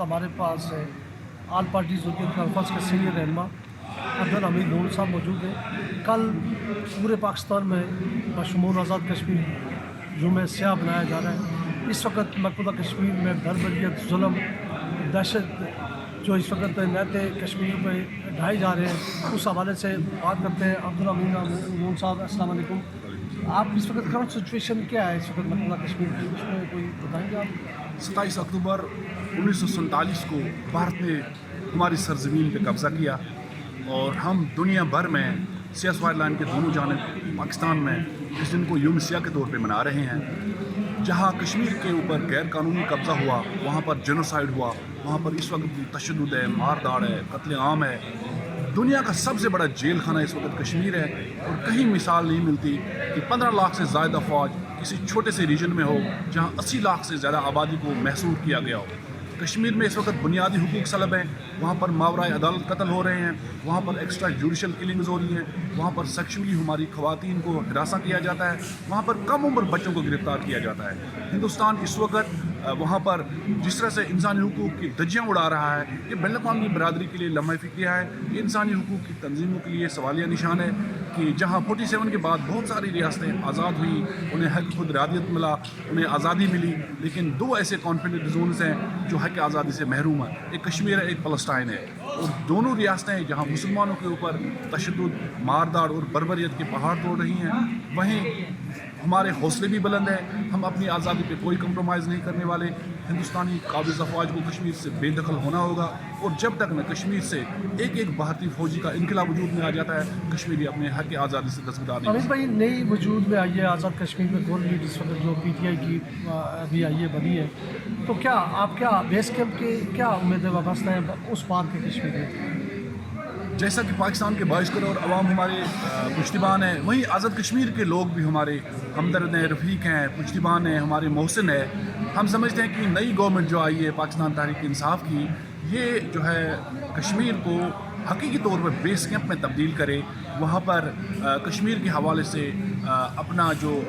ہمارے پاس all parties conference کے senior رہنما عبدل حمید نور صاحب موجود ہیں۔ کل پورے پاکستان میں بشمول آزاد کشمیر یوم سیاہ بنایا جا رہا ہے۔ اس وقت مقبوضہ کشمیر میں بربریت، ظلم، دہشت جو اس وقت نئے کشمیر میں ڈھائے جا رہے ہیں، اس حوالے سے بات کرتے ہیں۔ عبدل حمید نور صاحب السلام علیکم۔ آپ اس وقت کرنٹ سچویشن کیا ہے اس وقت مقبوضہ کشمیر کی، اس میں کوئی بتائیں گے آپ؟ 27 اکتوبر 1947 کو بھارت نے ہماری سرزمین پہ قبضہ کیا اور ہم دنیا بھر میں سیاہ لائن کے دونوں جانب پاکستان میں اس دن کو یوم سیاہ کے طور پہ منا رہے ہیں۔ جہاں کشمیر کے اوپر غیر قانونی قبضہ ہوا، وہاں پر جنوسائیڈ ہوا، وہاں پر اس وقت تشدد ہے، مار داڑ ہے، قتل عام ہے۔ دنیا کا سب سے بڑا جیل خانہ اس وقت کشمیر ہے اور کہیں مثال نہیں ملتی کہ 15 لاکھ سے زائد افواج کسی چھوٹے سے ریجن میں ہو جہاں 80 لاکھ سے زیادہ آبادی کو محصور کیا گیا ہو۔ کشمیر میں اس وقت بنیادی حقوق سلب ہیں، وہاں پر ماورائے عدالت قتل ہو رہے ہیں، وہاں پر ایکسٹرا جوڈیشل کلنگز ہو رہی ہیں، وہاں پر سیکشولی ہماری خواتین کو ہراساں کیا جاتا ہے، وہاں پر کم عمر بچوں کو گرفتار کیا جاتا ہے۔ ہندوستان اس وقت وہاں پر جس طرح سے انسانی حقوق کی دھجیاں اڑا رہا ہے، یہ بین الاقوامی برادری کے لیے لمحہ فکریہ ہے۔ یہ انسانی حقوق کی تنظیموں کے لیے سوالیہ نشان ہے کہ جہاں 47 کے بعد بہت ساری ریاستیں آزاد ہوئیں، انہیں حق خود ارادیت ملا، انہیں آزادی ملی، لیکن دو ایسے کانفلکٹ زونز ہیں جو حق آزادی سے محروم ہیں، ایک کشمیر ہے، ایک فلسطین ہے۔ اور دونوں ریاستیں جہاں مسلمانوں کے اوپر تشدد، مارداڑ اور بربریت کے پہاڑ توڑ رہی ہیں، وہیں ہمارے حوصلے بھی بلند ہیں۔ ہم اپنی آزادی پہ کوئی کمپرومائز نہیں کرنے والے۔ ہندوستانی قابض افواج کو کشمیر سے بے دخل ہونا ہوگا اور جب تک نہ کشمیر سے ایک بھارتی فوجی کا انقلاب وجود میں آ جاتا ہے، کشمیری اپنے حق آزادی سے دستبردار نہیں۔ امید بھائی، نئی وجود میں آئی ہے آزاد کشمیر میں گورنمنٹ اس وقت جو پی ٹی آئی کی ابھی آئی ہے، بنی ہے، تو کیا آپ کیا بیس کیمپ کی کیا امیدیں وابستہ ہیں اس پار کے کشمیر میں؟ جیسا کہ پاکستان کے 22 کروڑ عوام ہمارے پشتیبان ہیں، وہیں آزاد کشمیر کے لوگ بھی ہمارے ہمدرد ہیں، رفیق ہیں، پشتیبان ہیں، ہمارے محسن ہیں۔ ہم سمجھتے ہیں کہ نئی گورنمنٹ جو آئی ہے پاکستان تحریک انصاف کی، یہ جو ہے کشمیر کو حقیقی طور پر بیس کیمپ میں تبدیل کرے، وہاں پر کشمیر کے حوالے سے اپنا جو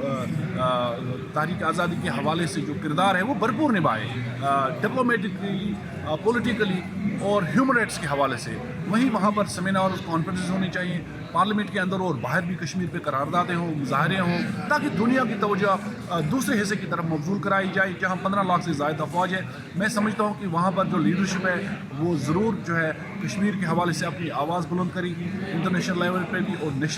تحریک آزادی کے حوالے سے جو کردار ہے وہ بھرپور نبھائے، ڈپلومیٹکلی، پولیٹیکلی اور ہیومن رائٹس کے حوالے سے۔ وہیں وہاں پر سیمینار اور کانفرنسز ہونے چاہیے، پارلیمنٹ کے اندر اور باہر بھی کشمیر پہ قراردادیں ہوں، مظاہرے ہوں، تاکہ دنیا کی توجہ دوسرے حصے کی طرف مبذول کرائی جائے جہاں 15 لاکھ سے زائد افواج ہے۔ میں سمجھتا ہوں کہ وہاں پر جو لیڈرشپ ہے وہ ضرور جو ہے کشمیر کے حوالے سے اپنی آواز بلند کرے گی، انٹرنیشنل لیول پہ بھی اور نیشنل